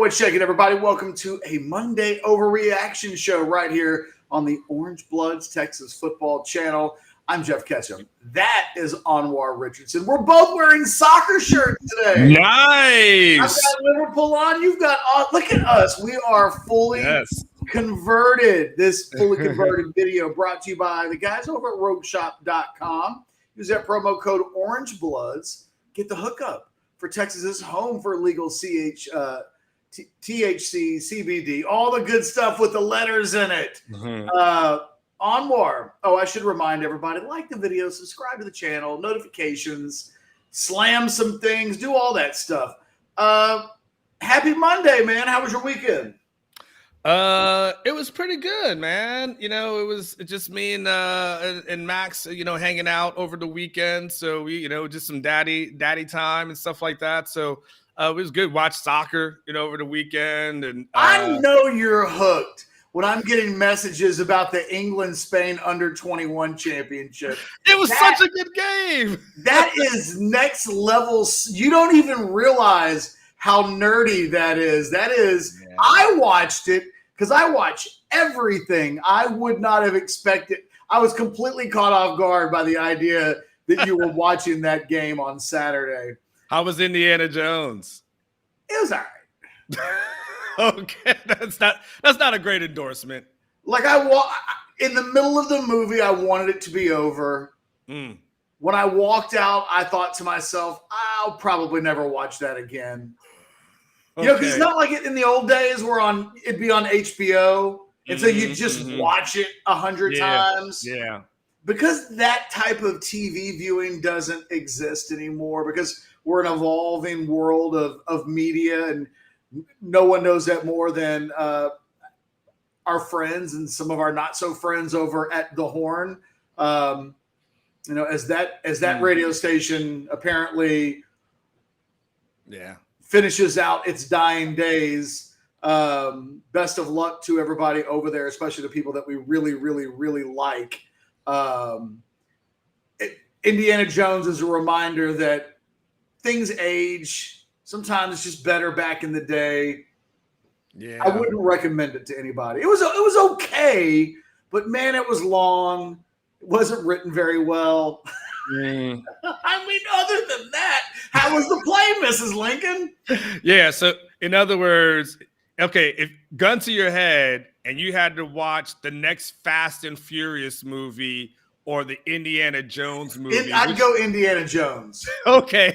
What's shaking, everybody? Welcome to a Monday Overreaction show right here on the Orangebloods Texas Football Channel. I'm Jeff Ketchum. That is Anwar Richardson. We're both wearing soccer shirts today. Nice. I've got Liverpool on. You've got look at us. We are fully converted. This fully converted video brought to you by the guys over at rogueshop.com. Use that promo code Orangebloods. Get the hookup for Texas's home for legal THC, CBD, all the good stuff with the letters in it. Anwar. Oh, I should remind everybody, like the video, subscribe to the channel, notifications, slam some things, do all that stuff. Happy Monday, man. How was your weekend? It was pretty good, man. You know, it was just me and Max, you know, hanging out over the weekend. So we, you know, just some daddy time and stuff like that. So it was good. Watch soccer, you know, over the weekend. And I know you're hooked when I'm getting messages about the England-Spain under-21 championship. It was such a good game. That is next level. You don't even realize how nerdy that is. That is, yeah. I watched it because I watch everything. I would not have expected. I was completely caught off guard by the idea that you were watching that game on Saturday. How was Indiana Jones? It was all right. Okay, that's not a great endorsement. Like in the middle of the movie, I wanted it to be over. When I walked out, I thought to myself, I'll probably never watch that again. You know, because it's not like it in the old days where it'd be on HBO, and so you just watch it 100 times. Yeah. Because that type of TV viewing doesn't exist anymore, because we're an evolving world of media, and no one knows that more than our friends and some of our not so friends over at The Horn. You know, as that radio station apparently, finishes out its dying days. Best of luck to everybody over there, especially the people that we really, really, really like. Indiana Jones is a reminder that things age. Sometimes it's just better back in the day. Yeah, I wouldn't recommend it to anybody. It was okay, but man, it was long. It wasn't written very well. I mean, other than that, how was the play, Mrs. Lincoln? Yeah, so in other words, okay, if gun to your head and you had to watch the next Fast and Furious movie or the Indiana Jones movie, I'd go Indiana Jones. Okay,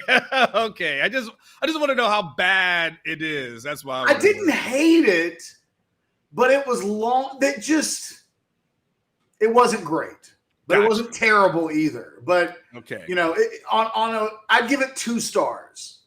okay. I just want to know how bad it is. That's why I didn't hate it, but it was long. It wasn't great. But it wasn't terrible either. But you know, I'd give it 2 stars.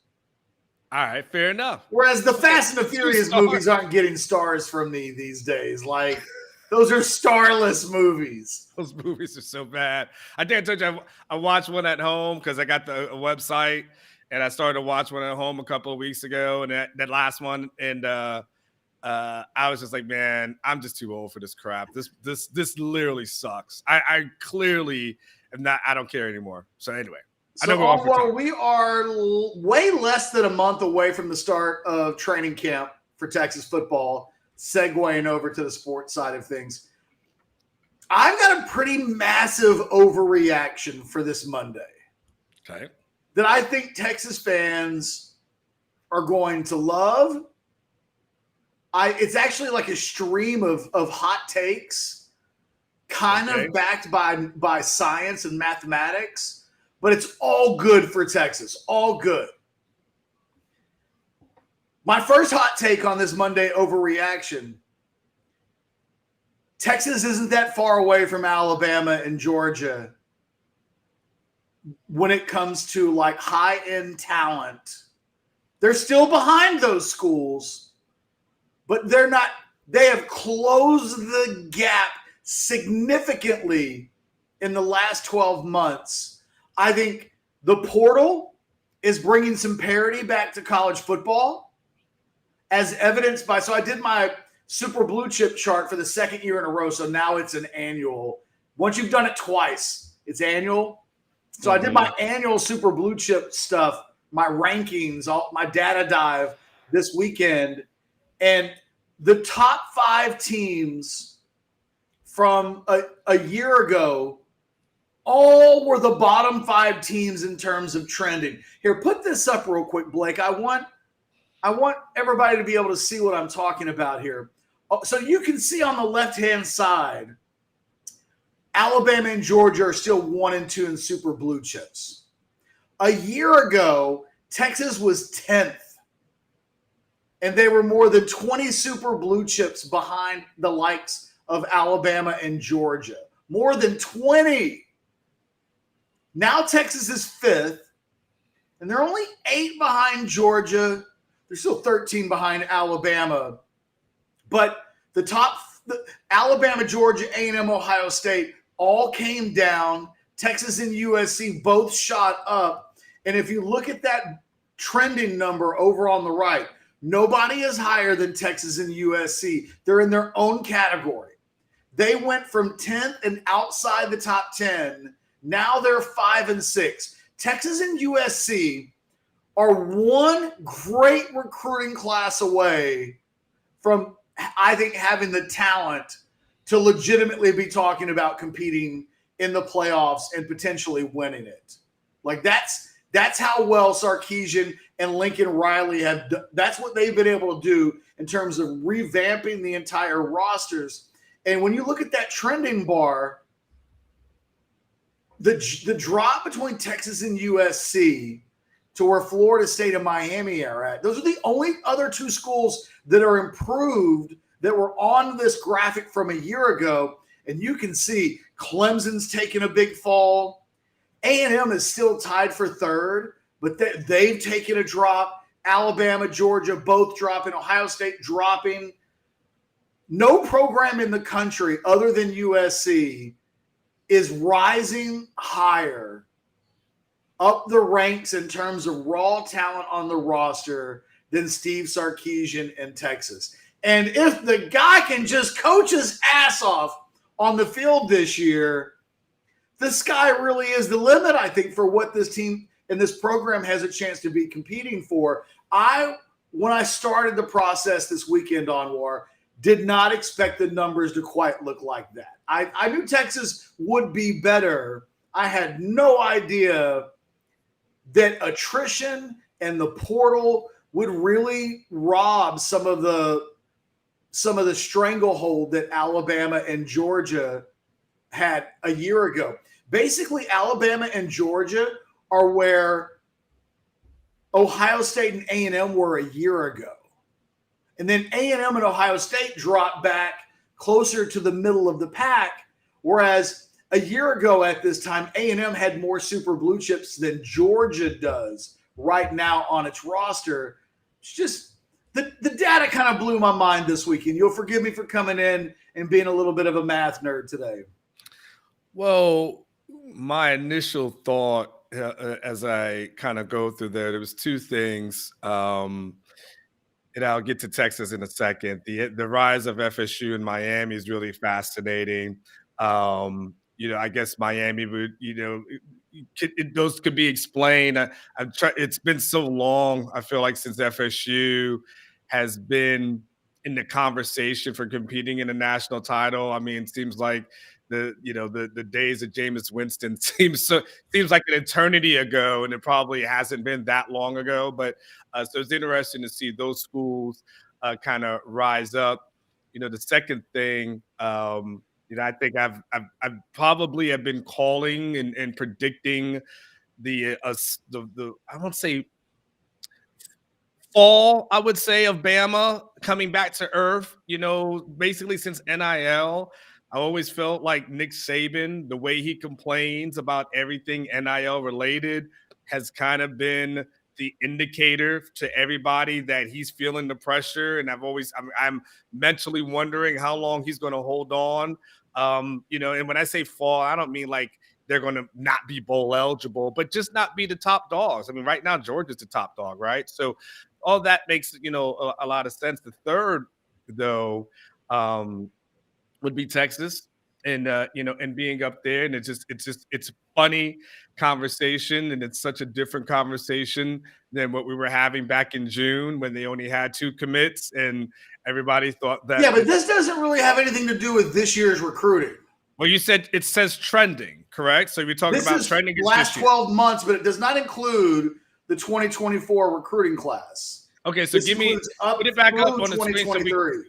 All right, fair enough. Whereas the Fast and the Furious movies aren't getting stars from me these days. Like, those are starless movies. Those movies are so bad. I think I told you I watched one at home because I got the website, and I started to watch one at home a couple of weeks ago, and that last one, and I was just like, man, I'm just too old for this crap. This literally sucks. I clearly am not. I don't care anymore. So anyway, we are way less than a month away from the start of training camp for Texas football. Segueing over to the sports side of things, I've got a pretty massive overreaction for this Monday. Okay, that I think Texas fans are going to love. It's actually like a stream of hot takes, kind of backed by science and mathematics, but it's all good for Texas. All good. My first hot take on this Monday overreaction: Texas isn't that far away from Alabama and Georgia when it comes to like high-end talent. They're still behind those schools, but they're not. They have closed the gap significantly in the last 12 months. I think the portal is bringing some parity back to college football, as evidenced by, so I did my super blue chip chart for the second year in a row. So now it's an annual. Once you've done it twice, it's annual. So I did my annual super blue chip stuff, my rankings, my data dive this weekend. And the top 5 teams from a year ago all were the bottom 5 teams in terms of trending. Here, put this up real quick, Blake. I want everybody to be able to see what I'm talking about here. So you can see on the left-hand side, Alabama and Georgia are still 1 and 2 in super blue chips. A year ago, Texas was 10th. And they were more than 20 super blue chips behind the likes of Alabama and Georgia. More than 20. Now Texas is 5th, and they're only 8 behind Georgia. They're still 13 behind Alabama. But the Alabama, Georgia, A&M, Ohio State all came down. Texas and USC both shot up. And if you look at that trending number over on the right, nobody is higher than Texas and USC. They're in their own category. They went from 10th and outside the top 10. Now they're 5 and 6. Texas and USC are one great recruiting class away from, I think, having the talent to legitimately be talking about competing in the playoffs and potentially winning it. Like that's how well Sarkisian and Lincoln Riley have done. That's what they've been able to do in terms of revamping the entire rosters. And when you look at that trending bar, the drop between Texas and USC to where Florida State and Miami are at, those are the only other 2 schools that are improved that were on this graphic from a year ago. And you can see Clemson's taking a big fall. A&M is still tied for 3rd, but they've taken a drop. Alabama, Georgia, both dropping. Ohio State dropping. No program in the country other than USC is rising higher up the ranks in terms of raw talent on the roster than Steve Sarkisian in Texas. And if the guy can just coach his ass off on the field this year, the sky really is the limit, I think, for what this team and this program has a chance to be competing for. When I started the process this weekend on War, did not expect the numbers to quite look like that. I knew Texas would be better. I had no idea that attrition and the portal would really rob some of the stranglehold that Alabama and Georgia had a year ago. Basically, Alabama and Georgia are where Ohio State and A&M were a year ago. And then A&M and Ohio State dropped back closer to the middle of the pack, whereas a year ago at this time, A&M had more super blue chips than Georgia does right now on its roster. It's just the data kind of blew my mind this weekend. You'll forgive me for coming in and being a little bit of a math nerd today. Well, my initial thought as I kind of go through there was 2 things. And I'll get to Texas in a second. The rise of FSU in Miami is really fascinating. I guess Miami would, those could be explained. It's been so long, I feel like, since FSU has been in the conversation for competing in a national title. I mean, it seems like the days of Jameis Winston seems like an eternity ago, and it probably hasn't been that long ago. But so it's interesting to see those schools kind of rise up. The second thing, I think I've probably have been calling and predicting the I won't say fall, I would say, of Bama coming back to earth. Basically since NIL. I always felt like Nick Saban, the way he complains about everything NIL related, has kind of been the indicator to everybody that he's feeling the pressure. And I'm mentally wondering how long he's going to hold on. And when I say fall, I don't mean like they're going to not be bowl eligible, but just not be the top dogs. I mean, right now, Georgia's the top dog, right? So all that makes, a lot of sense. The third, though, would be Texas. and and being up there, and it's funny conversation, and it's such a different conversation than what we were having back in June when they only had 2 commits, and everybody thought that. Yeah, but this doesn't really have anything to do with this year's recruiting. Well, you said it says trending, correct? So we're talking about trending last 12 months, but it does not include the 2024 recruiting class. Okay, so put it back up on the screen.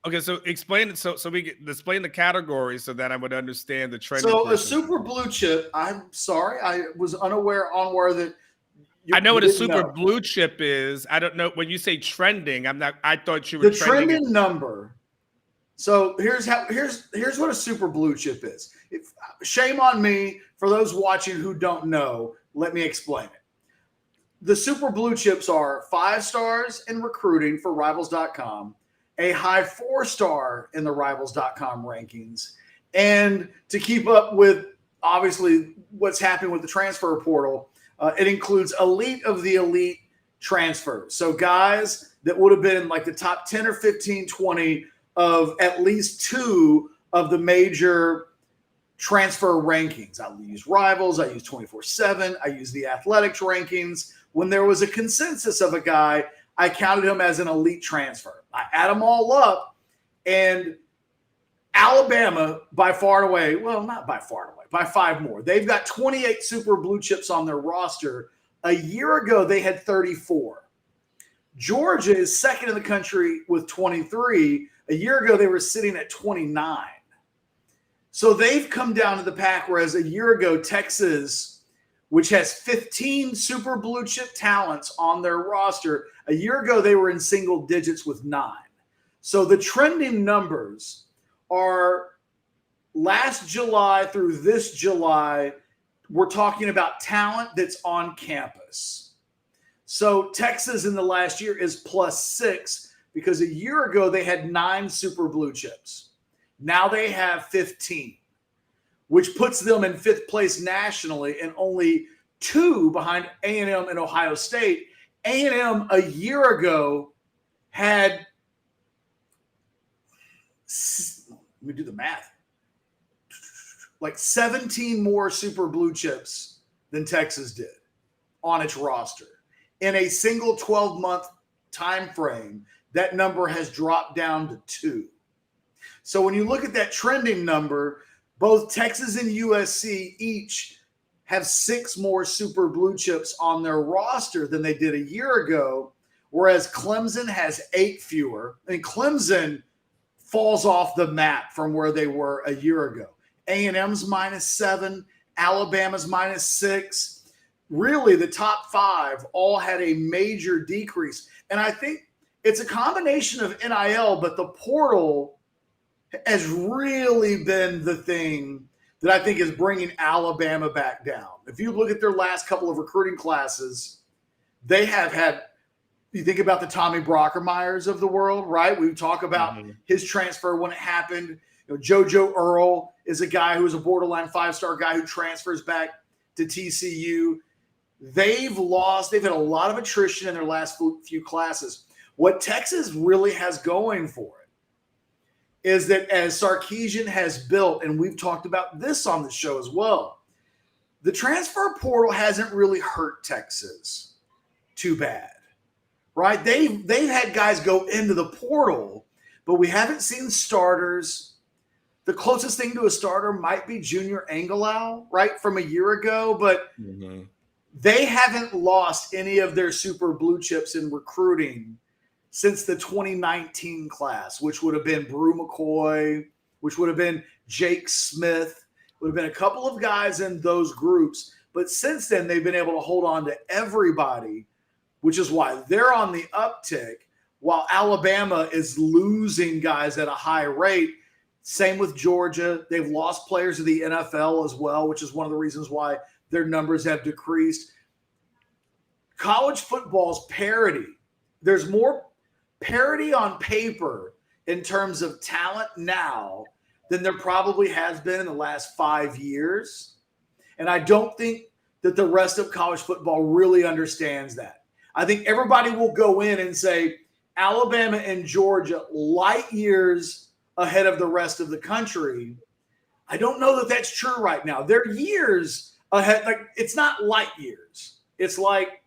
Okay, so explain it so we can explain the categories so that I would understand the trend. So a super blue chip, I'm sorry, I was unaware that I know what a super blue chip is. I don't know when you say trending, I thought you were the trending number. So here's what a super blue chip is. Shame on me for those watching who don't know. Let me explain it. The super blue chips are 5 stars in recruiting for Rivals.com, a high 4-star in the Rivals.com rankings, and to keep up with obviously what's happening with the transfer portal, it includes elite of the elite transfers. So guys that would have been like the top 10 or 15, 20 of at least 2 of the major transfer rankings. I use Rivals, I use 24/7, I use the Athletics rankings. When there was a consensus of a guy, I counted him as an elite transfer. I add them all up, and Alabama, by far and away, well, not by far and away, by 5 more. They've got 28 super blue chips on their roster. A year ago, they had 34. Georgia is second in the country with 23. A year ago, they were sitting at 29. So they've come down to the pack, whereas a year ago, Texas, which has 15 super blue chip talents on their roster, a year ago, they were in single digits with 9. So the trending numbers are last July through this July, we're talking about talent that's on campus. So Texas in the last year is +6 because a year ago they had 9 super blue chips. Now they have 15, which puts them in 5th place nationally and only 2 behind A&M and Ohio State. A&M a year ago had, let me do the math, like 17 more super blue chips than Texas did on its roster. In a single 12-month time frame, that number has dropped down to 2. So when you look at that trending number, both Texas and USC each have 6 more super blue chips on their roster than they did a year ago, whereas Clemson has 8 fewer. And Clemson falls off the map from where they were a year ago. A&M's -7, Alabama's -6. Really, the top 5 all had a major decrease. And I think it's a combination of NIL, but the portal has really been the thing that I think is bringing Alabama back down. If you look at their last couple of recruiting classes, they have had, you think about the Tommy Brockermeyers of the world, right? We talk about his transfer when it happened. You know, JoJo Earl is a guy who is a borderline 5-star guy who transfers back to TCU. They've had a lot of attrition in their last few classes. What Texas really has going for it is that as Sarkisian has built, and we've talked about this on the show as well, the transfer portal hasn't really hurt Texas too bad, right? They've had guys go into the portal, but we haven't seen starters. The closest thing to a starter might be Junior Angelau, right, from a year ago, but they haven't lost any of their super blue chips in recruiting since the 2019 class, which would have been Brew McCoy, which would have been Jake Smith, would have been a couple of guys in those groups. But since then, they've been able to hold on to everybody, which is why they're on the uptick, while Alabama is losing guys at a high rate. Same with Georgia. They've lost players to the NFL as well, which is one of the reasons why their numbers have decreased. College football's parity. There's more parity on paper in terms of talent now than there probably has been in the last 5 years. And I don't think that the rest of college football really understands that. I think everybody will go in and say Alabama and Georgia light years ahead of the rest of the country. I don't know that that's true right now. They're years ahead. Like, it's not light years. It's like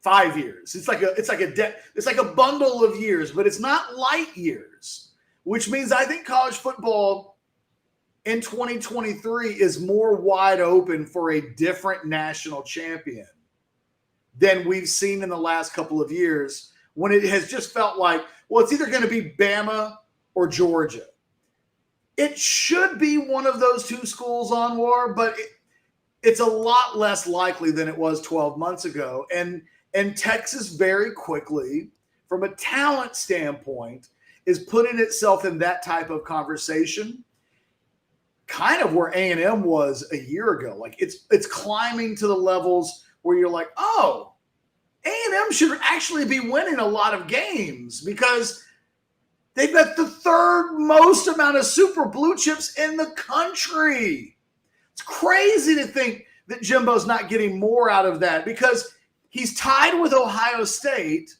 5 years. It's like a bundle of years, but it's not light years, which means I think college football in 2023 is more wide open for a different national champion than we've seen in the last couple of years, when it has just felt like, well, it's either going to be Bama or Georgia. It should be one of those two schools on war, but it's a lot less likely than it was 12 months ago. And Texas very quickly, from a talent standpoint, is putting itself in that type of conversation, kind of where A&M was a year ago. Like, it's climbing to the levels where you're like, oh, A&M should actually be winning a lot of games because they've got the third most amount of super blue chips in the country. It's crazy to think that Jimbo's not getting more out of that, because he's tied with Ohio State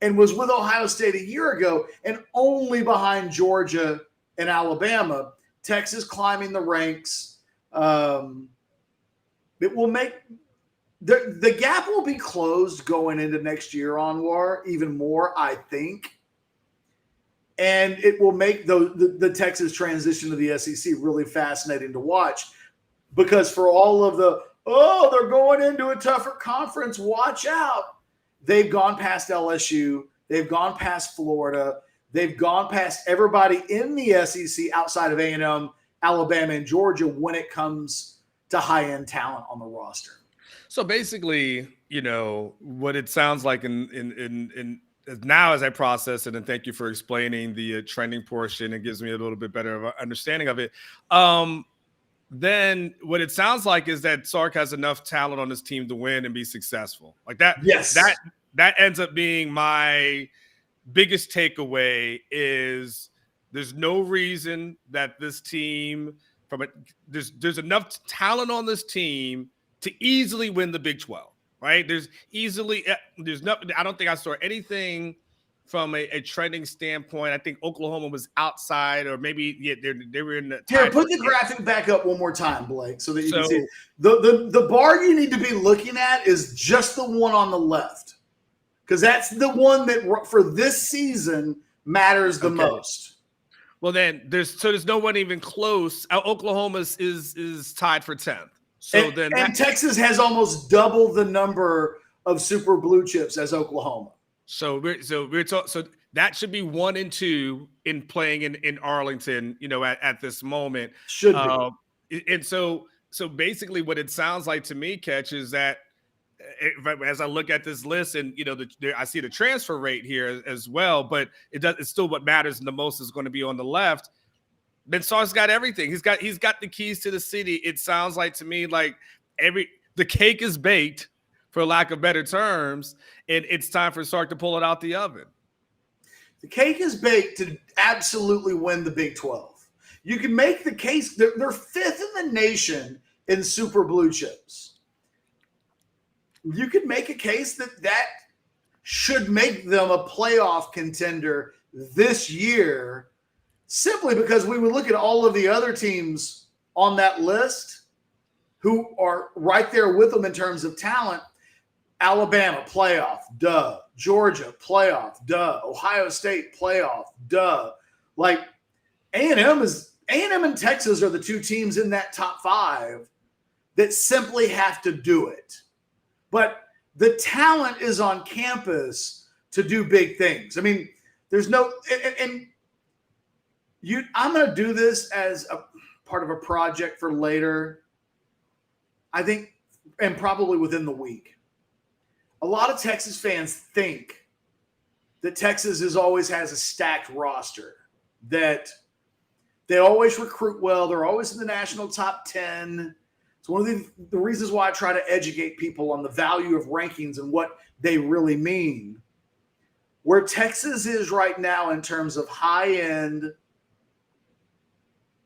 and was with Ohio State a year ago and only behind Georgia and Alabama. Texas climbing the ranks. It will make the gap will be closed going into next year, Anwar, even more, I think. And it will make the Texas transition to the SEC really fascinating to watch, because for all of they're going into a tougher conference, watch out. They've gone past LSU. They've gone past Florida. They've gone past everybody in the SEC outside of A&M, Alabama, and Georgia when it comes to high-end talent on the roster. So basically, what it sounds like in now as I process it, and thank you for explaining the trending portion, it gives me a little bit better of an understanding of it. Then what it sounds like is that Sark has enough talent on his team to win and be successful. Like that. Yes. That ends up being my biggest takeaway, is there's no reason that this team there's enough talent on this team to easily win the Big 12, right? There's nothing. I don't think I saw anything from a trending standpoint. I think Oklahoma was outside, or maybe they were in the. Here, put the graphic back up one more time, Blake, so that you can see the bar you need to be looking at is just the one on the left, because that's the one that for this season matters the most. Well, then there's no one even close. Oklahoma is tied for 10th. So and Texas has almost double the number of super blue chips as Oklahoma. So that should be 1 and 2 in playing in Arlington, at this moment. Should be. And so basically what it sounds like to me, Catch, is that as I look at this list, and I see the transfer rate here as well, but it's still what matters the most is going to be on the left. Ben Sark's got everything. He's got the keys to the city. It sounds like to me like the cake is baked, for lack of better terms, and it's time for Sark to pull it out the oven. The cake is baked to absolutely win the Big 12. You can make the case they're 5th in the nation in super blue chips. You could make a case that should make them a playoff contender this year, simply because we would look at all of the other teams on that list who are right there with them in terms of talent. Alabama, playoff, duh. Georgia, playoff, duh. Ohio State, playoff, duh. Like, A&M and Texas are the two teams in that top 5 that simply have to do it. But the talent is on campus to do big things. I mean, there's no I'm going to do this as a part of a project for later, I think, and probably within the week. A lot of Texas fans think that Texas always has a stacked roster, that they always recruit well, they're always in the national top 10. It's one of the reasons why I try to educate people on the value of rankings and what they really mean. Where Texas is right now in terms of high-end,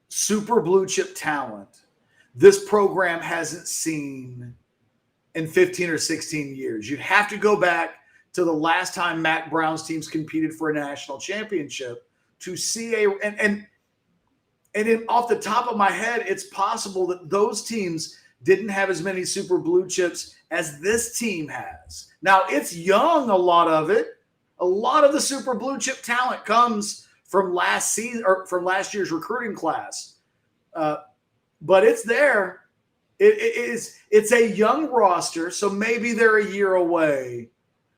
super blue chip talent, this program hasn't seen in 15 or 16 years. You'd have to go back to the last time Mac Brown's teams competed for a national championship to see and off the top of my head, it's possible that those teams didn't have as many super blue chips as this team has. Now, it's young, a lot of it. A lot of the super blue chip talent comes from last season or from last year's recruiting class. But it's there. It's a young roster, so maybe they're a year away.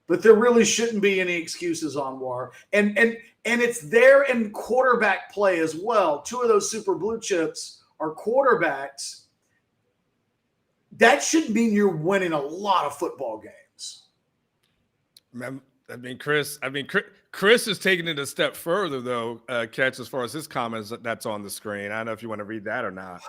But there really shouldn't be any excuses on War. And it's there in quarterback play as well. Two of those super blue chips are quarterbacks. That should mean you're winning a lot of football games. Chris is taking it a step further, though, Catch, as far as his comments that's on the screen. I don't know if you want to read that or not.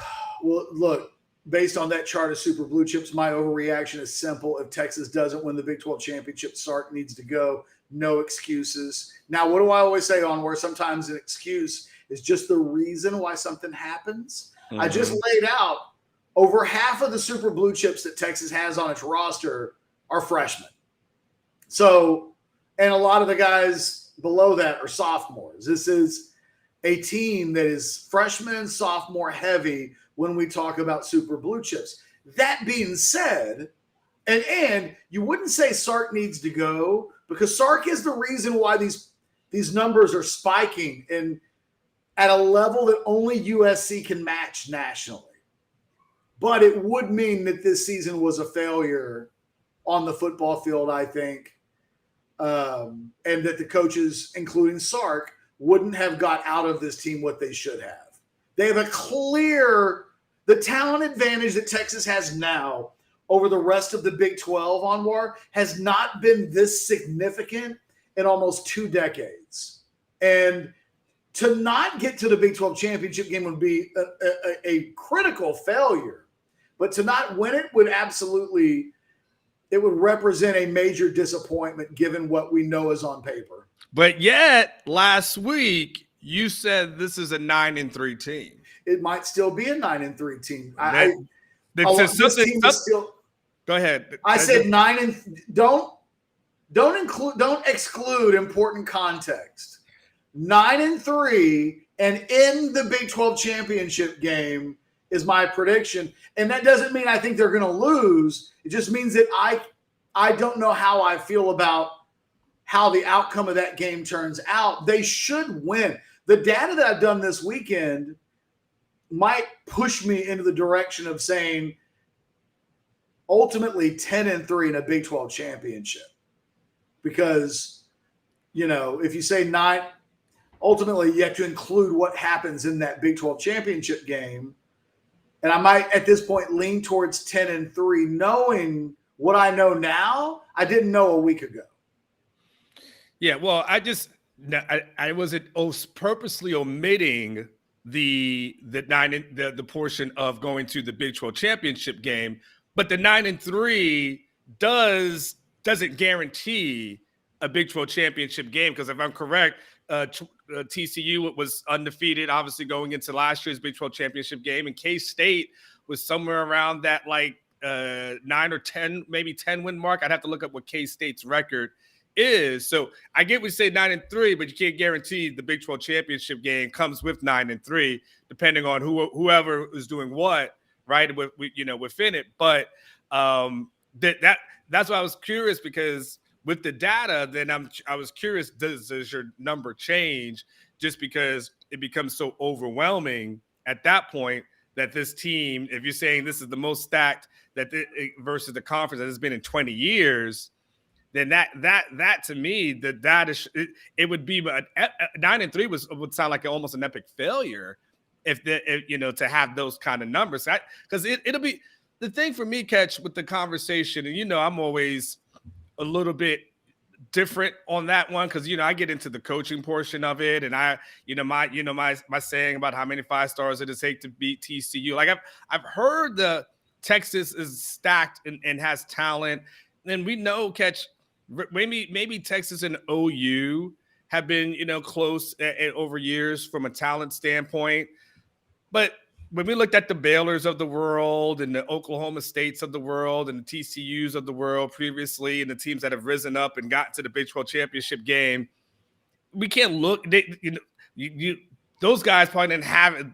Well, look, based on that chart of super blue chips, my overreaction is simple. If Texas doesn't win the Big 12 championship, Sark needs to go. No excuses. Now, what do I always say on where sometimes an excuse is just the reason why something happens? Mm-hmm. I just laid out over half of the super blue chips that Texas has on its roster are freshmen. So, and a lot of the guys below that are sophomores. This is a team that is freshman and sophomore heavy when we talk about super blue chips. That being said, and you wouldn't say Sark needs to go because Sark is the reason why these numbers are spiking and at a level that only USC can match nationally. But it would mean that this season was a failure on the football field, I think, and that the coaches, including Sark, wouldn't have got out of this team what they should have. They have the talent advantage that Texas has now over the rest of the Big 12 on War has not been this significant in almost 2 decades. And to not get to the Big 12 championship game would be a critical failure. But to not win it would represent a major disappointment given what we know is on paper. But yet, last week, you said this is a 9-3 team. It might still be a 9-3 team. Go ahead. I said 9 don't exclude important context. 9-3 and in the Big 12 championship game is my prediction. And that doesn't mean I think they're going to lose. It just means that I don't know how I feel about how the outcome of that game turns out. They should win. The data that I've done this weekend might push me into the direction of saying ultimately 10-3 in a Big 12 championship. Because, if you say 9, ultimately you have to include what happens in that Big 12 championship game. And I might at this point lean towards 10-3, knowing what I know now, I didn't know a week ago. Yeah, well, I was purposely omitting the portion of going to the Big 12 championship game, but the 9-3 doesn't guarantee a Big 12 championship game because if I'm correct, TCU was undefeated, obviously going into last year's Big 12 championship game, and K-State was somewhere around that 9 or 10, maybe 10 win mark. I'd have to look up what K-State's record is. So I get we say 9-3, but you can't guarantee the Big 12 championship game comes with 9-3, depending on whoever is doing what, right? Within it. But that's why I was curious because with the data, then I was curious, does your number change just because it becomes so overwhelming at that point that this team, if you're saying this is the most stacked versus the conference that has been in 20 years, then that to me, it would be 9-3 would sound like almost an epic failure if to have those kind of numbers. Because it'll be the thing for me, Catch, with the conversation, and I'm always a little bit different on that one because I get into the coaching portion of it, and my saying about how many 5-stars it take to beat TCU. Like I've heard the Texas is stacked and has talent, and we know Catch maybe Texas and OU have been close over years from a talent standpoint, but when we looked at the Baylors of the world and the Oklahoma States of the world and the TCUs of the world previously and the teams that have risen up and got to the Big 12 championship game, we can't look. those guys probably didn't have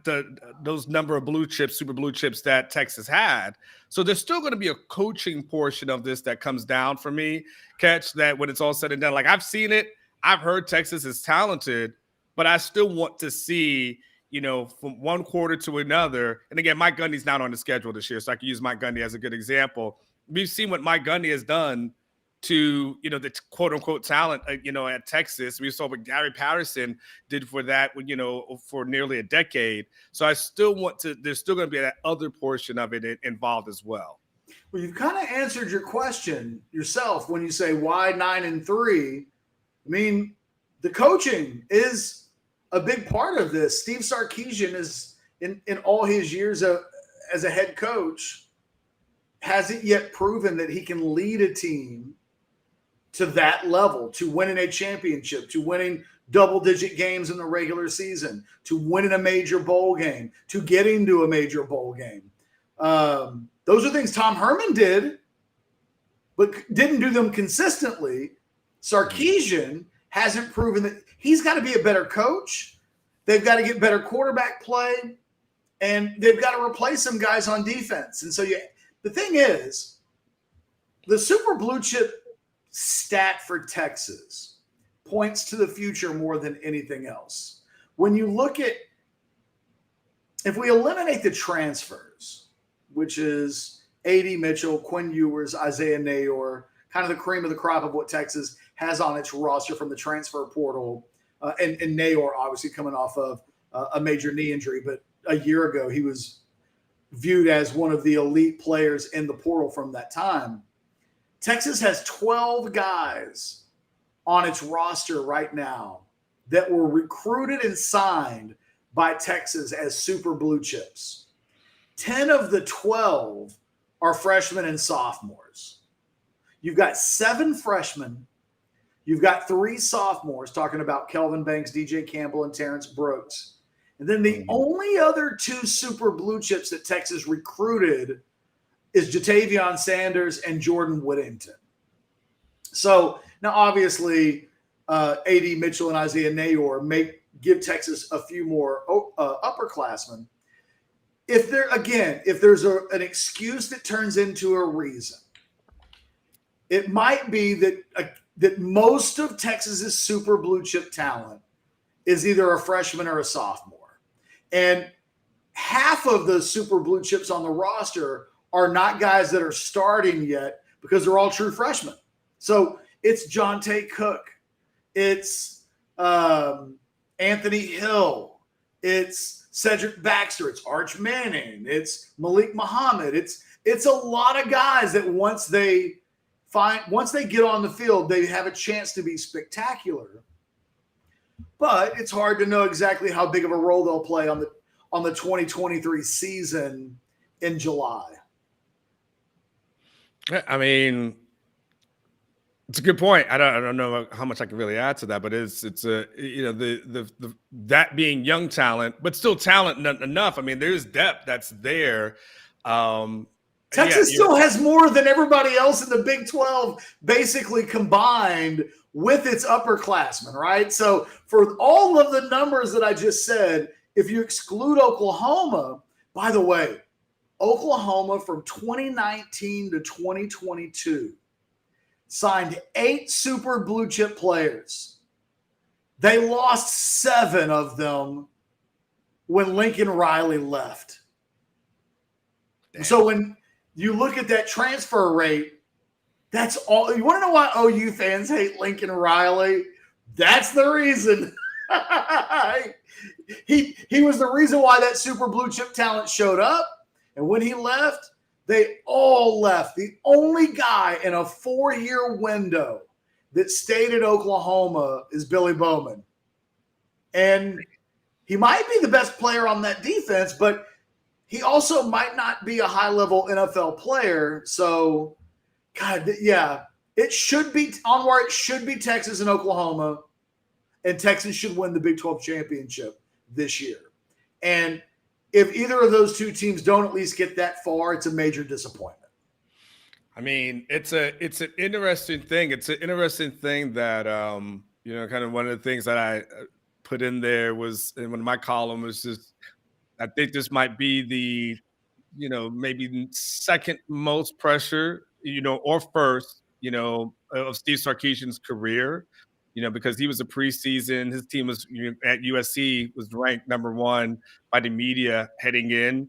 those number of blue chips, super blue chips that Texas had. So there's still going to be a coaching portion of this that comes down for me, Catch, that when it's all said and done. Like, I've seen it. I've heard Texas is talented, but I still want to see, from one quarter to another. And again, Mike Gundy's not on the schedule this year, so I can use Mike Gundy as a good example. We've seen what Mike Gundy has done to, the quote unquote talent, at Texas. We saw what Gary Patterson did for that, for nearly a decade. So I still there's still going to be that other portion of it involved as well. Well, you've kind of answered your question yourself when you say why 9-3. I mean, the coaching is a big part of this. Steve Sarkisian is in all his years as a head coach, hasn't yet proven that he can lead a team to that level, to winning a championship, to winning double-digit games in the regular season, to winning a major bowl game, to getting to a major bowl game. Those are things Tom Herman did, but didn't do them consistently. Sarkisian hasn't proven that. He's got to be a better coach. They've got to get better quarterback play, and they've got to replace some guys on defense. And so the thing is, the super blue chip stat for Texas points to the future more than anything else. When you look at, if we eliminate the transfers, which is A.D. Mitchell, Quinn Ewers, Isaiah Nayor, kind of the cream of the crop of what Texas has on its roster from the transfer portal, and Nayor obviously coming off of a major knee injury, but a year ago he was viewed as one of the elite players in the portal from that time. Texas has 12 guys on its roster right now that were recruited and signed by Texas as super blue chips. 10 of the 12 are freshmen and sophomores. You've got 7 freshmen. You've got 3 sophomores, talking about Kelvin Banks, DJ Campbell, and Terrence Brooks. And then the only other 2 super blue chips that Texas recruited is Jatavion Sanders and Jordan Whittington. So now obviously A.D. Mitchell and Isaiah Nayor give Texas a few more upperclassmen. If there's an excuse that turns into a reason, it might be that most of Texas's super blue chip talent is either a freshman or a sophomore. And half of the super blue chips on the roster are not guys that are starting yet because they're all true freshmen. So it's Jonte Cook. It's Anthony Hill. It's Cedric Baxter. It's Arch Manning. It's Maalik Muhammad. It's a lot of guys that once they get on the field, they have a chance to be spectacular. But it's hard to know exactly how big of a role they'll play on the 2023 season in July. I mean, it's a good point. I don't know how much I can really add to that, but it's that being young talent, but still talent enough. I mean, there's depth that's there. Texas still has more than everybody else in the Big 12 basically combined with its upperclassmen, right? So for all of the numbers that I just said, if you exclude Oklahoma, by the way, Oklahoma from 2019 to 2022 signed 8 super blue chip players. They lost 7 of them when Lincoln Riley left. Damn. So when you look at that transfer rate, that's all. You want to know why OU fans hate Lincoln Riley? That's the reason. He was the reason why that super blue chip talent showed up. And when he left, they all left. The only guy in a 4-year window that stayed at Oklahoma is Billy Bowman. And he might be the best player on that defense, but he also might not be a high-level NFL player. So, God, yeah, it should be onward. It should be Texas and Oklahoma, and Texas should win the Big 12 championship this year. And if either of those 2 teams don't at least get that far, it's a major disappointment. I mean, it's an interesting thing. It's an interesting thing that, kind of one of the things that I put in there was, in one of my columns, was just, I think this might be the, maybe second most pressure, or first, of Steve Sarkisian's career, because he was a preseason. His team was at USC was ranked number 1 by the media heading in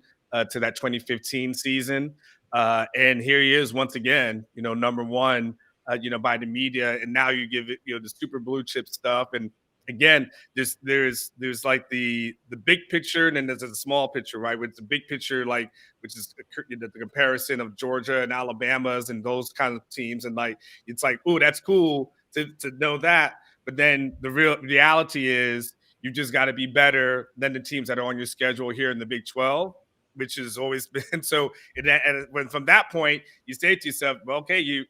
to that 2015 season. And here he is once again, number 1, by the media. And now you give it, the super blue chip stuff. And again, there's like the big picture, and then there's a small picture, right? With the big picture, like, which is the comparison of Georgia and Alabama's and those kind of teams. And like, it's like, oh, that's cool to know that. But then the real reality is you just got to be better than the teams that are on your schedule here in the Big 12, which has always been. So when from that point, you say to yourself, well, okay, you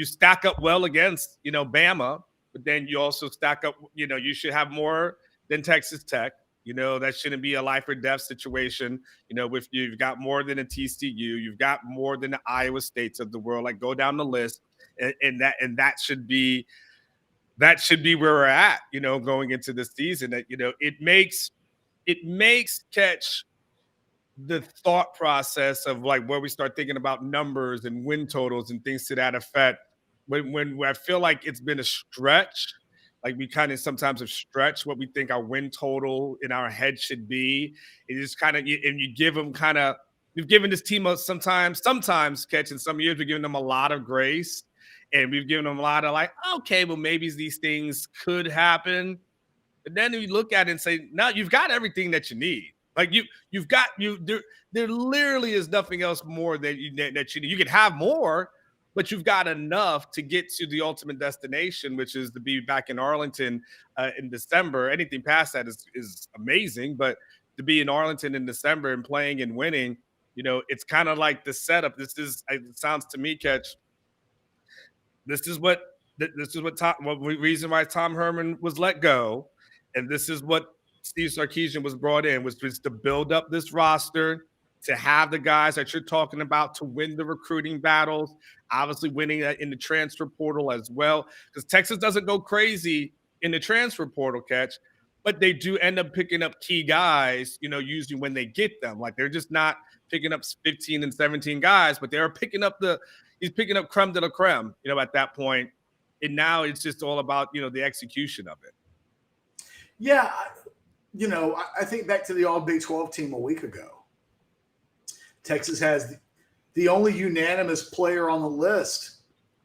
stack up well against, Bama, but then you also stack up, you should have more than Texas Tech. That shouldn't be a life or death situation. With you've got more than a TCU, you've got more than the Iowa States of the world. Like, go down the list, and that should be where we're at. Going into the season, that it makes catch the thought process of like where we start thinking about numbers and win totals and things to that effect. When I feel like it's been a stretch, like we kind of sometimes have stretched what we think our win total in our head should be. It is kind of, and you give them kind of, you've given this team sometimes catch, in some years we're giving them a lot of grace, and we've given them a lot of like, okay, well, maybe these things could happen. But then you look at it and say, no, you've got everything that you need. Like you've got there literally is nothing else more that you need. You could have more, but you've got enough to get to the ultimate destination, which is to be back in Arlington in December. Anything past that is amazing, but to be in Arlington in December and playing and winning, it's kind of like the setup. It sounds to me, Catch. This is what reason why Tom Herman was let go, and this is what Steve Sarkisian was brought in, was just to build up this roster, to have the guys that you're talking about, to win the recruiting battles, obviously winning in the transfer portal as well, because Texas doesn't go crazy in the transfer portal, Catch, but they do end up picking up key guys, usually when they get them. Like, they're just not picking up 15 and 17 guys, but they're picking up he's picking up creme de la creme, at that point. And now it's just all about, the execution of it. Yeah. I think back to the All Big 12 team a week ago. Texas has the only unanimous player on the list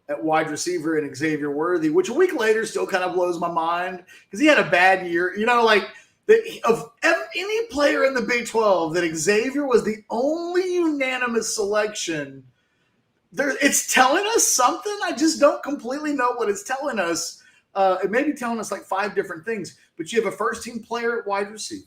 at wide receiver in Xavier Worthy, which a week later still kind of blows my mind because he had a bad year. Of any player in the Big 12, that Xavier was the only unanimous selection. It's telling us something. I just don't completely know what it's telling us. It may be telling us like 5 different things, but you have a first-team player at wide receiver.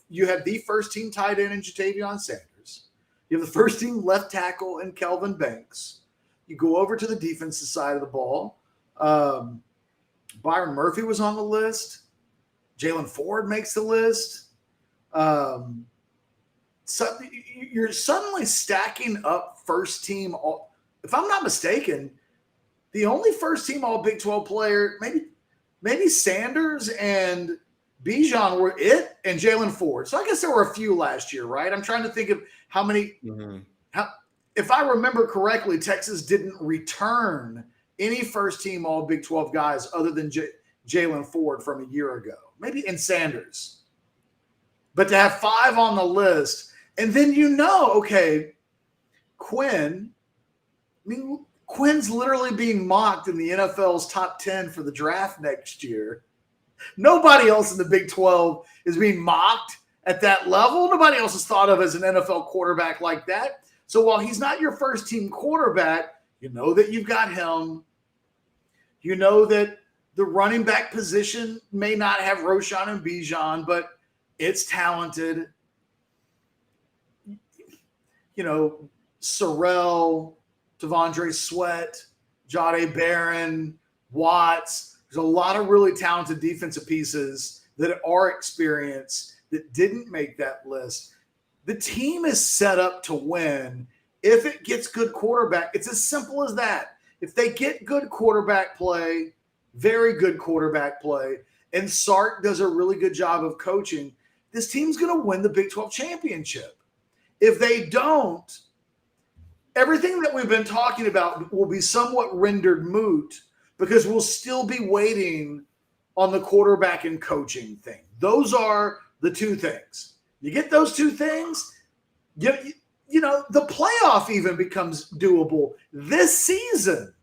You have the first-team tight end in Jatavion Sanders. You have the first-team left tackle in Kelvin Banks. You go over to the defensive side of the ball. Byron Murphy was on the list. Jalen Ford makes the list. So you're suddenly stacking up first-team. If I'm not mistaken, the only first-team All Big 12 player, maybe Sanders and Bijan were it, and Jalen Ford. So I guess there were a few last year, right? I'm trying to think of how many. Mm-hmm. If I remember correctly, Texas didn't return any first-team All Big 12 guys other than Jalen Ford from a year ago, maybe in Sanders. But to have 5 on the list, and then okay, Quinn. Quinn's literally being mocked in the NFL's top 10 for the draft next year. Nobody else in the Big 12 is being mocked at that level. Nobody else is thought of as an NFL quarterback like that. So while he's not your first-team quarterback, you know that you've got him. You know that the running back position may not have Roschon and Bijan, but it's talented. Sorrell, Tavondre Sweat, Jahdae Barron, Watts. There's a lot of really talented defensive pieces that are experienced that didn't make that list. The team is set up to win if it gets good quarterback. It's as simple as that. If they get good quarterback play, very good quarterback play, and Sark does a really good job of coaching, this team's going to win the Big 12 championship. If they don't, everything that we've been talking about will be somewhat rendered moot because we'll still be waiting on the quarterback and coaching thing. Those are the two things. You get those two things, you know, the playoff even becomes doable this season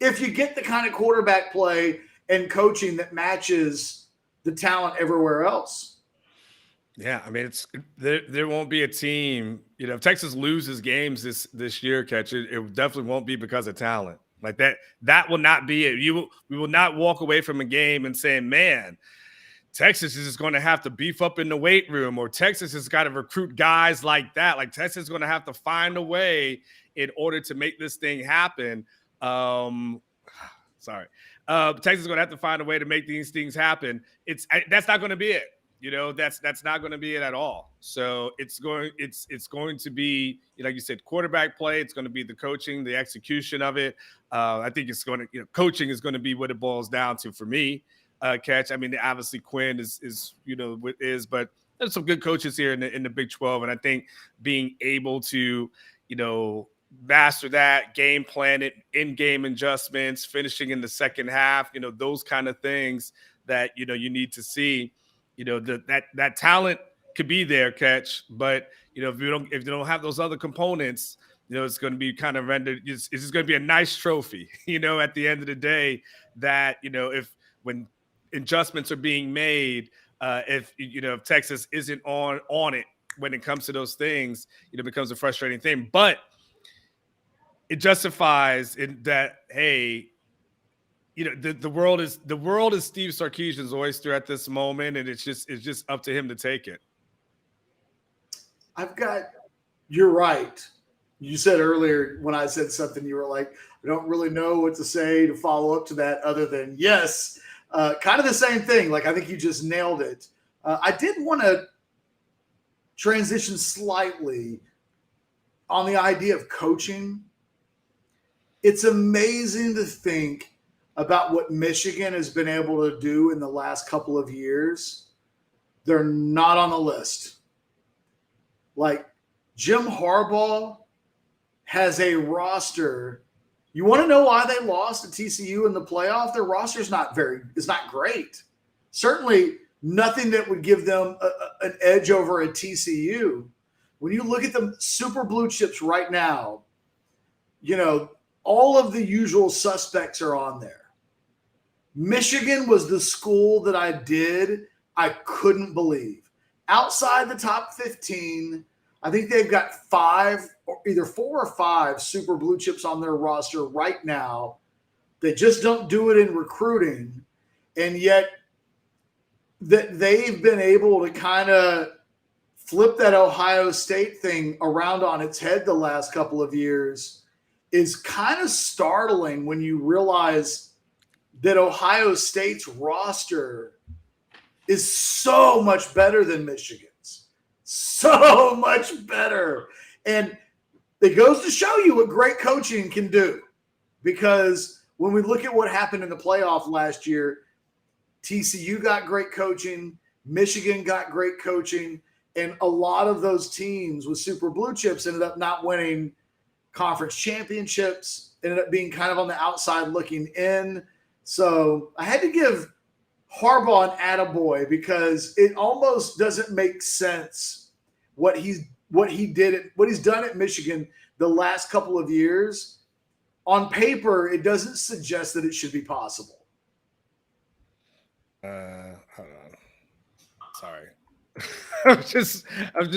if you get the kind of quarterback play and coaching that matches the talent everywhere else. Yeah, I mean, there won't be a team. You know, if Texas loses games this year, it definitely won't be because of talent. Like that will not be it. We will not walk away from a game and saying, man, Texas is going to have to beef up in the weight room, or Texas has got to recruit guys like that. Like Texas is going to have to find a way in order to make this thing happen. Texas is going to have to find a way to make these things happen. That's not going to be it. You know, that's not going to be it at all. So it's going to be, you know, like you said, quarterback play. It's going to be the coaching, the execution of it. I think it's going to, you know, coaching is going to be what it boils down to for me. Catch. I mean, obviously Quinn is you know but there's some good coaches here in the Big 12, and I think being able to, you know, master that, game plan it, in-game adjustments, finishing in the second half, you know, those kind of things that, you know, you need to see. You know, that talent could be there, Catch, but, you know, if you don't have those other components, you know, it's going to be kind of rendered. It's just going to be a nice trophy, you know, at the end of the day. That, you know, when adjustments are being made, if Texas isn't on it when it comes to those things, you know, it becomes a frustrating thing. But it justifies in that, hey, you know, the world is Steve Sarkisian's oyster at this moment, and it's just up to him to take it. You're right. You said earlier when I said something, you were like, I don't really know what to say to follow up to that other than yes. Kind of the same thing. Like, I think you just nailed it. I did want to transition slightly on the idea of coaching. It's amazing to think about what Michigan has been able to do in the last couple of years. They're not on the list. Like, Jim Harbaugh has a roster. You want to know why they lost to TCU in the playoff? Their roster is not great. Certainly nothing that would give them an edge over a TCU. When you look at the super blue chips right now, you know, all of the usual suspects are on there. Michigan was the school that I couldn't believe. Outside the top 15, I think they've got either 4 or 5 super blue chips on their roster right now. They just don't do it in recruiting. And yet that they've been able to kind of flip that Ohio State thing around on its head the last couple of years is kind of startling when you realize that Ohio State's roster is so much better than Michigan's. So much better. And it goes to show you what great coaching can do. Because when we look at what happened in the playoff last year, TCU got great coaching, Michigan got great coaching, and a lot of those teams with super blue chips ended up not winning conference championships, ended up being kind of on the outside looking in. So I had to give Harbaugh an attaboy because it almost doesn't make sense what he's done at Michigan the last couple of years. On paper, it doesn't suggest that it should be possible. Hold on. Sorry. I'm just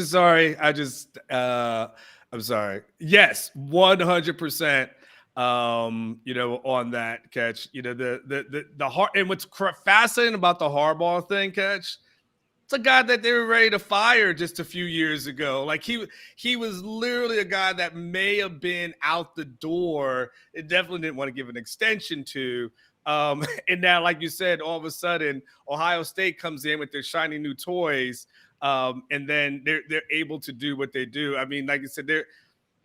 sorry. I'm sorry. Yes, 100%. You know, on that, Catch, you know, the heart, and what's fascinating about the Harbaugh thing, Catch, it's a guy that they were ready to fire just a few years ago. Like he was literally a guy that may have been out the door. It definitely didn't want to give an extension to. And now, like you said, all of a sudden Ohio State comes in with their shiny new toys. And then they're able to do what they do. I mean, like you said,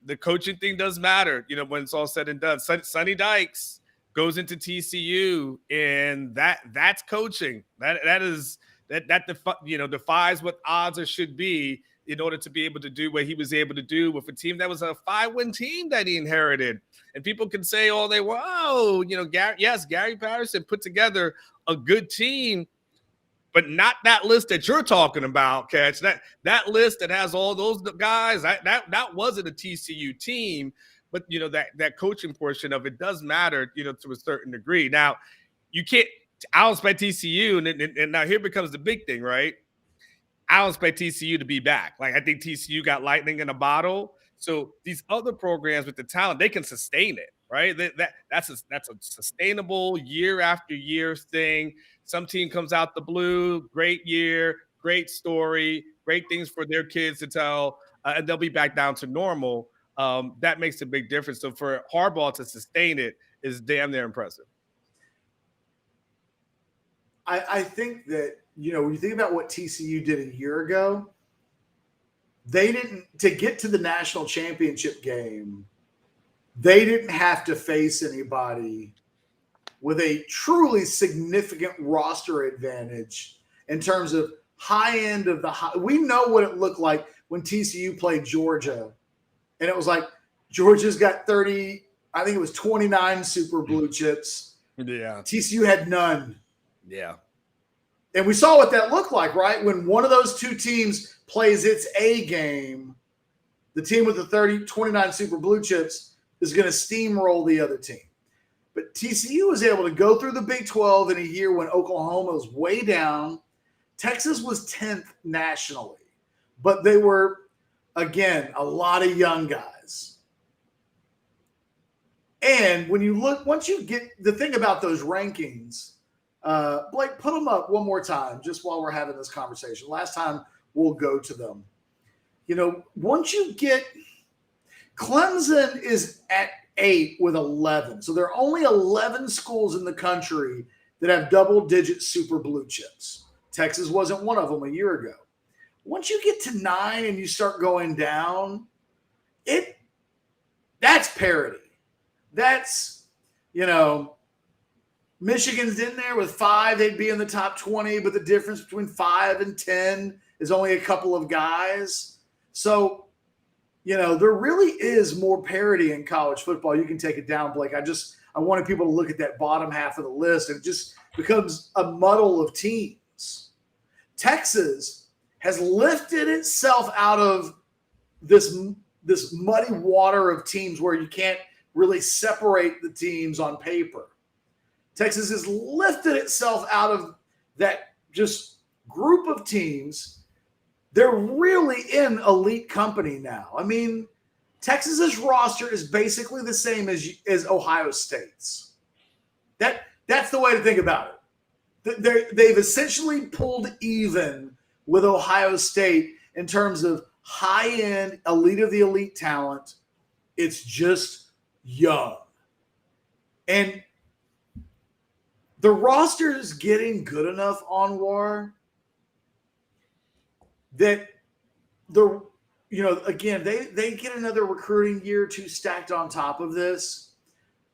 the coaching thing does matter, you know, when it's all said and done. Sonny Dykes goes into TCU, and that's coaching. That defies what odds or should be in order to be able to do what he was able to do with a team that was a 5-win team that he inherited. And people can say all they want, oh, Gary Patterson put together a good team, but not that list that you're talking about, Catch. That list that has all those guys, that wasn't a TCU team. But that coaching portion of it does matter, to a certain degree. Now, you can't. I don't expect TCU, and now here becomes the big thing, right? I don't expect TCU to be back. Like, I think TCU got lightning in a bottle. So these other programs with the talent, they can sustain it, right? That's a sustainable year after year thing. Some team comes out the blue, great year, great story, great things for their kids to tell, and they'll be back down to normal. That makes a big difference. So for Harbaugh to sustain it is damn near impressive. I think that, when you think about what TCU did a year ago, they didn't, to get to the national championship game, they didn't have to face anybody with a truly significant roster advantage in terms of high end of the high. We know what it looked like when TCU played Georgia. And it was like, Georgia's got 30, I think it was 29 super blue chips. Yeah. TCU had none. Yeah. And we saw what that looked like, right? When one of those two teams plays its A game, the team with the 29 super blue chips is going to steamroll the other team. But TCU was able to go through the Big 12 in a year when Oklahoma was way down. Texas was 10th nationally. But they were, again, a lot of young guys. And when you look, once you get the thing about those rankings, Blake, put them up one more time just while we're having this conversation. Last time we'll go to them. Once you get Clemson is at 8 with 11. So there are only 11 schools in the country that have double-digit super blue chips. Texas wasn't one of them a year ago. Once you get to 9 and you start going down, that's parity. That's, Michigan's in there with 5. They'd be in the top 20, but the difference between 5 and 10 is only a couple of guys. So, there really is more parity in college football. You can take it down, Blake. I wanted people to look at that bottom half of the list, and it just becomes a muddle of teams. Texas has lifted itself out of this muddy water of teams where you can't really separate the teams on paper. Texas has lifted itself out of that just group of teams. They're really in elite company now. I mean, Texas's roster is basically the same as Ohio State's. That's the way to think about it. They've essentially pulled even with Ohio State in terms of high-end, elite of the elite talent. It's just young. And the roster is getting good enough on War that again, they get another recruiting year or two stacked on top of this.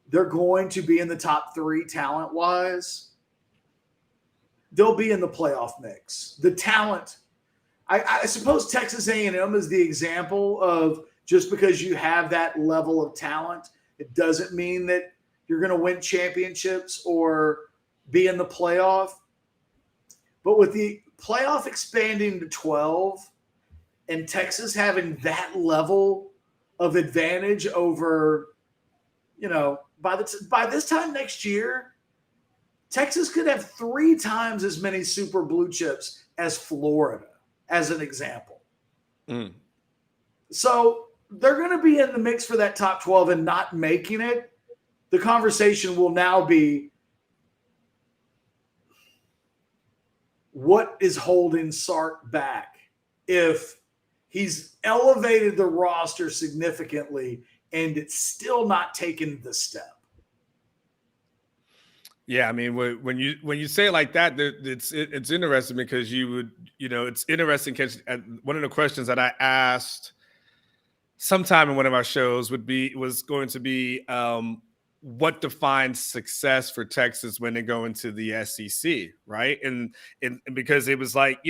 They're going to be in the top 3 talent-wise. They'll be in the playoff mix. The talent, I suppose Texas A&M is the example of just because you have that level of talent, it doesn't mean that you're going to win championships or be in the playoff. But with the playoff expanding to 12 and Texas having that level of advantage over, by this time next year, Texas could have 3 times as many super blue chips as Florida, as an example. Mm. So they're going to be in the mix for that top 12 and not making it. The conversation will now be, what is holding Sark back if he's elevated the roster significantly and it's still not taking the step? Yeah, I mean, when you say it like that, it's interesting because it's interesting because one of the questions that I asked sometime in one of our shows was going to be, what defines success for Texas when they go into the SEC, right? And because it was like,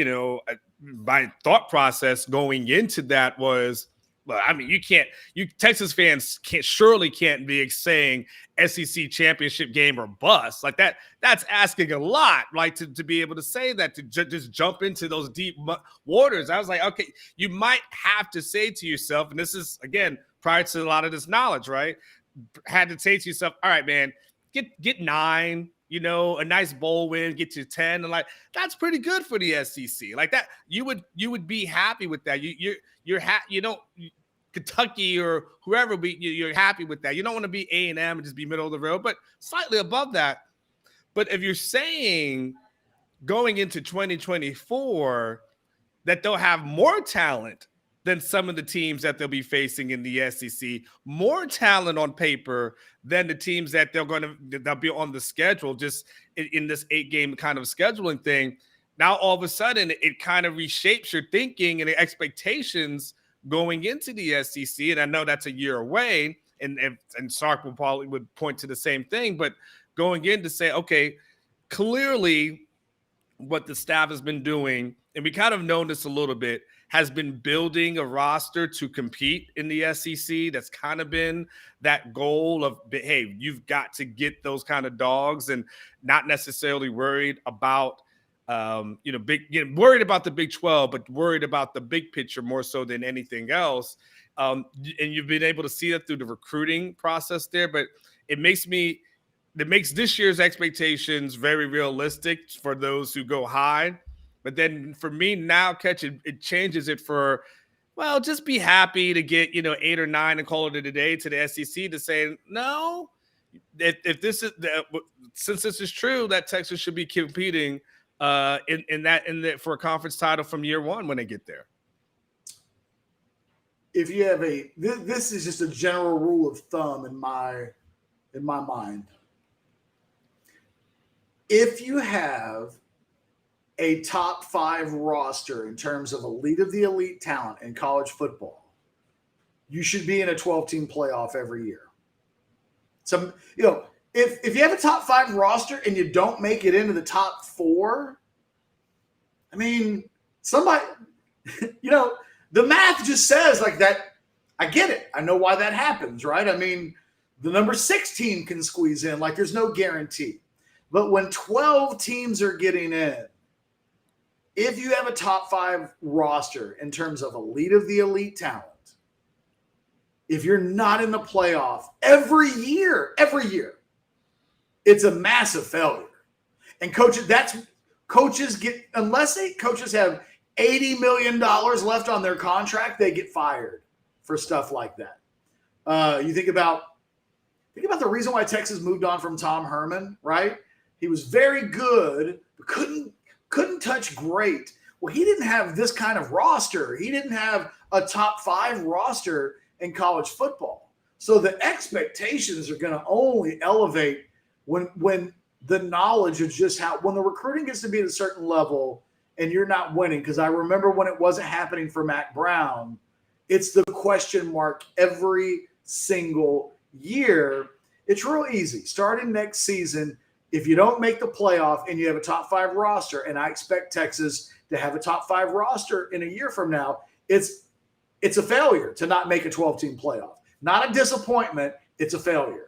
my thought process going into that was, well, I mean, you Texas fans can't be saying SEC championship game or bust like that. That's asking a lot, like to be able to say that, to just jump into those deep waters. I was like, okay, you might have to say to yourself, and this is again prior to a lot of this knowledge, right? Had to say to yourself, all right, man, get 9, a nice bowl win, get to 10, and like that's pretty good for the SEC. Like that, you would be happy with that. Kentucky or whoever, you're happy with that. You don't want to be A&M and just be middle of the road, but slightly above that. But if you're saying going into 2024 that they'll have more talent than some of the teams that they'll be facing in the SEC, more talent on paper than the teams that they'll be on the schedule, just in this 8-game kind of scheduling thing. Now, all of a sudden, it kind of reshapes your thinking and the expectations going into the SEC. And I know that's a year away, and Sark would point to the same thing, but going in to say, okay, clearly what the staff has been doing, and we kind of know this a little bit, has been building a roster to compete in the SEC. That's kind of been that goal of, hey, you've got to get those kind of dogs, and not necessarily worried about, worried about the Big 12, but worried about the big picture more so than anything else. And you've been able to see that through the recruiting process there, but it makes this year's expectations very realistic for those who go high. But then for me now, it changes it for, well, just be happy to get, 8 or 9 and call it a day to the SEC to say, no, if this is, since this is true, that Texas should be competing for a conference title from year one when they get there. If you have this is just a general rule of thumb in my mind. If you have a top 5 roster in terms of elite of the elite talent in college football, you should be in a 12-team playoff every year. So, if you have a top 5 roster and you don't make it into the top 4, I mean, somebody, the math just says like that. I get it. I know why that happens, right? I mean, the number 6 team can squeeze in. Like, there's no guarantee. But when 12 teams are getting in, if you have a top 5 roster in terms of elite of the elite talent, if you're not in the playoff every year, it's a massive failure. And coaches have $80 million left on their contract, they get fired for stuff like that. You think about the reason why Texas moved on from Tom Herman, right? He was very good, but couldn't touch great. Well, he didn't have this kind of roster. He didn't have a top 5 roster in college football. So the expectations are going to only elevate when the knowledge of just when the recruiting gets to be at a certain level and you're not winning. Because I remember when it wasn't happening for Mac Brown, it's the question mark every single year. It's real easy. Starting next season, if you don't make the playoff and you have a top 5 roster, and I expect Texas to have a top 5 roster in a year from now, it's a failure to not make a 12-team playoff. Not a disappointment. It's a failure.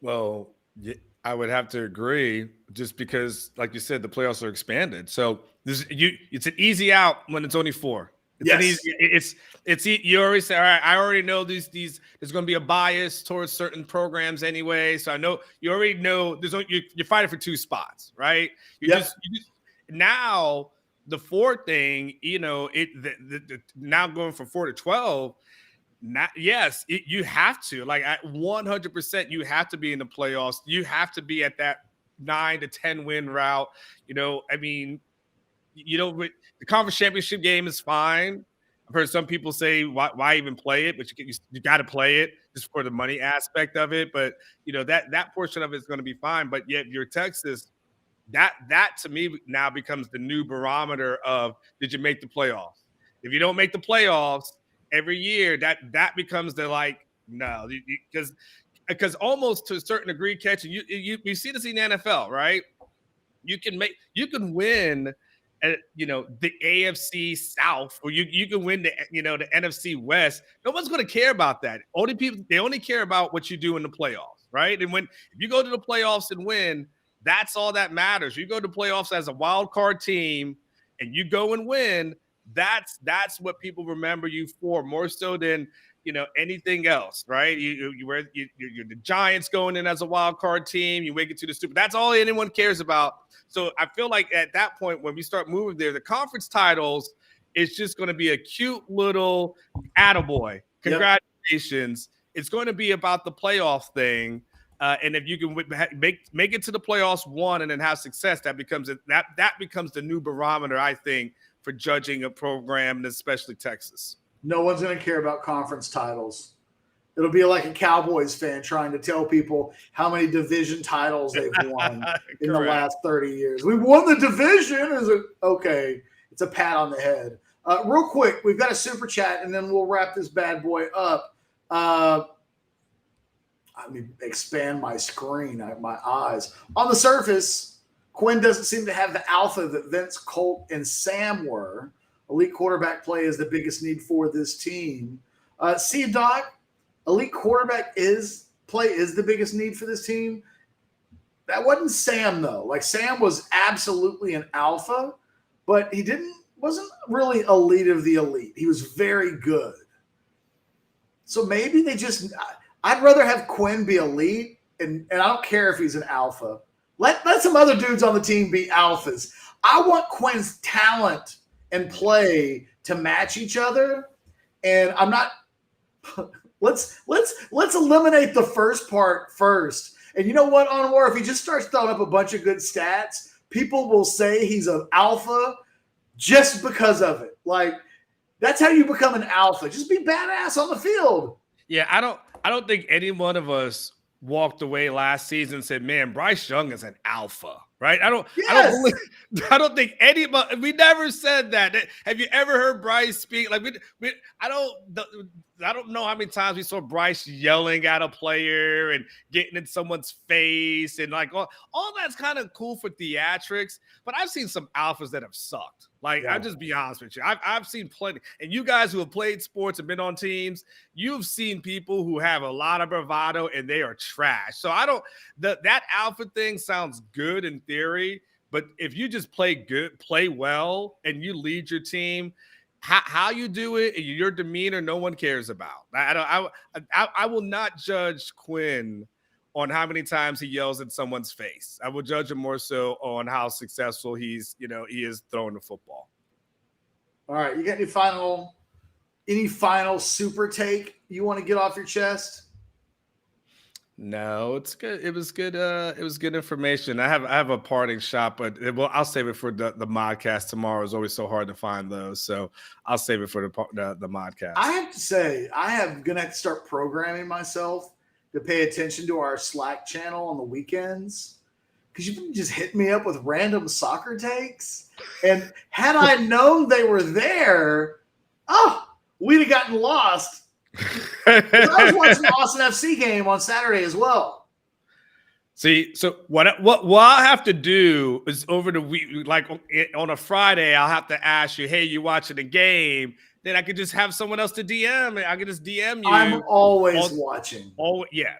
Well, I would have to agree, just because, like you said, the playoffs are expanded. So it's an easy out when it's only 4. You already say, all right, I already know these there's going to be a bias towards certain programs anyway. So I know you already know you're fighting for 2 spots, right? Now the 4 thing, now going from 4 to 12. You have to, like, at 100%, you have to be in the playoffs. You have to be at that 9 to 10 win route. I mean, the conference championship game is fine. I've heard some people say, why even play it? But you got to play it just for the money aspect of it. But, that portion of it is going to be fine. But yet you're Texas, that to me now becomes the new barometer of, did you make the playoffs? If you don't make the playoffs every year, that becomes the, like, no. Because, because almost to a certain degree, catching you see this in the NFL, right? You can win at, the AFC South, or you can win the NFC West. No one's going to care about that. They only care about what you do in the playoffs, right? And if you go to the playoffs and win, that's all that matters. You go to playoffs as a wild card team and you go and win. That's what people remember you for, more so than anything else, right? You're the Giants going in as a wild card team. You make it to the Super. That's all anyone cares about. So I feel like at that point, when we start moving there, the conference titles is just going to be a cute little attaboy. Congratulations. Yep. It's going to be about the playoff thing. And if you can make it to the playoffs one and then have success, that becomes the new barometer, I think, for judging a program, and especially Texas. No one's going to care about conference titles. It'll be like a Cowboys fan trying to tell people how many division titles they've won in the last 30 years. We won the division. Okay, it's a pat on the head. Real quick, we've got a super chat, and then we'll wrap this bad boy up. Let me expand my screen, my eyes. On the surface, Quinn doesn't seem to have the alpha that Vince, Colt, and Sam were. Elite quarterback play is the biggest need for this team. Doc, elite quarterback play is the biggest need for this team. That wasn't Sam, though. Like, Sam was absolutely an alpha, but he wasn't really elite of the elite. He was very good. So maybe I'd rather have Quinn be elite, and I don't care if he's an alpha. Let some other dudes on the team be alphas. I want Quinn's talent and play to match each other. And I'm not let's eliminate the first part first. And you know what, Anwar? If he just starts throwing up a bunch of good stats, people will say he's an alpha just because of it. Like, that's how you become an alpha. Just be badass on the field. Yeah, I don't think any one of us walked away last season and said, "Man, Bryce Young is an alpha." Right? I don't think anybody. We never said that. Have you ever heard Bryce speak? Like, I don't know how many times we saw Bryce yelling at a player and getting in someone's face, and like all that's kind of cool for theatrics. But I've seen some alphas that have sucked. Like, I'll just be honest with you. I've seen plenty. And you guys who have played sports and been on teams, you've seen people who have a lot of bravado and they are trash. So that alpha thing sounds good in theory, but if you just play well, and you lead your team, how you do it and your demeanor, no one cares about. I will not judge Quinn on how many times he yells at someone's face. I will judge him more so on how successful he is throwing the football. All right. You got any final super take you want to get off your chest? No, it's good. It was good. It was good information. I have a parting shot, but I'll save it for the modcast tomorrow. It's always so hard to find those, so I'll save it for the modcast. I have to say, I am gonna have to start programming myself to pay attention to our Slack channel on the weekends, because you've been just hitting me up with random soccer takes. And had I known they were there, we'd have gotten lost. I was watching the Austin FC game on Saturday as well. See, so what I'll have to do is over the week, like on a Friday, I'll have to ask you, hey, you watching the game? Then I could just have someone else to DM, and I could just DM you. I'm always watching. Yeah.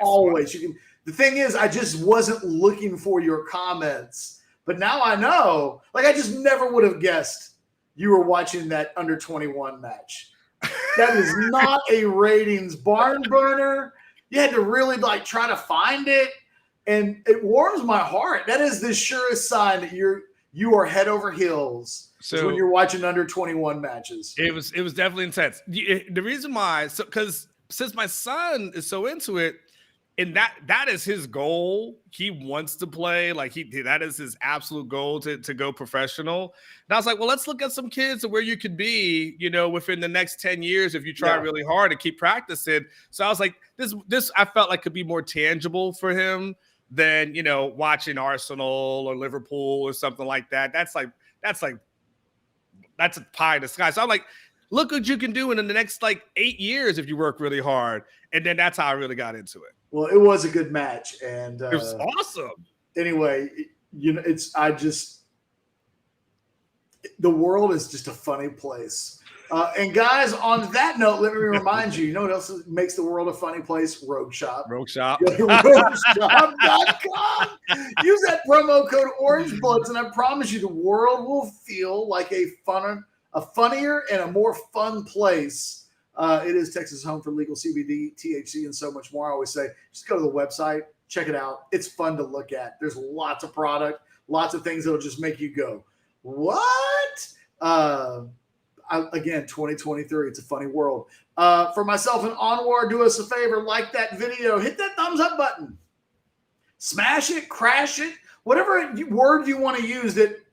Always. You can. The thing is, I just wasn't looking for your comments, but now I know. Like, I just never would have guessed you were watching that under 21 match. That is not a ratings barn burner. You had to really try to find it, and it warms my heart. That is the surest sign that you are head over heels. So when you're watching under 21 matches. It was definitely intense. The reason why, because since my son is so into it, and that is his goal. He wants to play. Like, that is his absolute goal to go professional. And I was like, well, let's look at some kids and where you could be, within the next 10 years if you try really hard and keep practicing. So I was like, this I felt like could be more tangible for him than, watching Arsenal or Liverpool or something like that. That's a pie in the sky. So I'm like, look what you can do in the next like 8 years if you work really hard. And then that's how I really got into it. Well, it was a good match, and It was awesome. Anyway, the world is just a funny place. And guys, on that note, let me remind you, you know what else makes the world a funny place? Rogue Shop. Rogue Shop. RogueShop.com. Use that promo code Orangebloods, and I promise you the world will feel like a funnier and a more fun place. It is Texas' home for legal CBD, THC, and so much more. I always say, just go to the website, check it out. It's fun to look at. There's lots of product, lots of things that'll just make you go, what? Again, 2023, it's a funny world. For myself and Anwar, do us a favor, like that video, hit that thumbs up button, smash it, crash it, whatever word you want to use that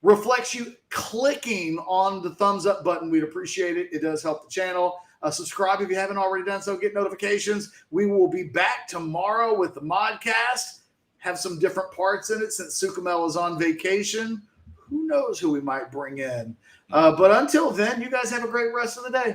reflects you clicking on the thumbs up button. We'd appreciate it. It does help the channel. Subscribe if you haven't already done so. Get notifications. We will be back tomorrow with the Modcast. Have some different parts in it since Sukamel is on vacation. Who knows who we might bring in? But until then, you guys have a great rest of the day.